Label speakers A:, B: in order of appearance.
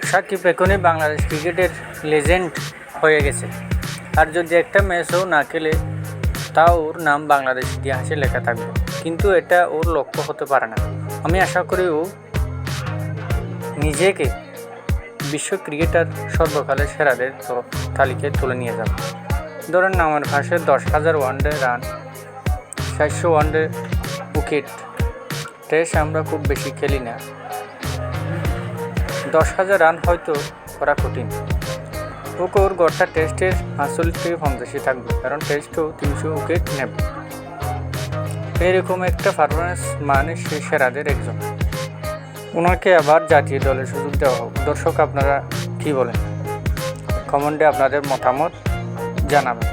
A: সাকিব এখনই বাংলাদেশ ক্রিকেটের লেজেন্ড হয়ে গেছে। আর যদি একটা ম্যাচও না খেলে তাও ওর নাম বাংলাদেশ ইতিহাসে লেখা থাকবে, কিন্তু এটা ওর লক্ষ্য হতে পারে না। আমি আশা করি ও নিজেকে বিশ্ব ক্রিকেটার সর্বকালের সেরাদের তালিকায় তুলে নিয়ে যাবে। ধরেন নামের পাশে 10,000 one day run, 400 one day wicket. Test আমরা খুব বেশি খেলি না, 10,000 রান হয়তো করা কঠিন। ওকে ওর গড়টা টেস্টের 48 থেকে 50 থাকবে, কারণ টেস্টও 300 উইকেট নেবে। এরকম একটা পারফরমেন্স মানে সে সেরাদের একজন। ওনাকে আবার জাতীয় দলের সুযোগ দেওয়া হোক। দর্শক, আপনারা কী বলেন? কমেন্টে আপনাদের মতামত জানাবেন।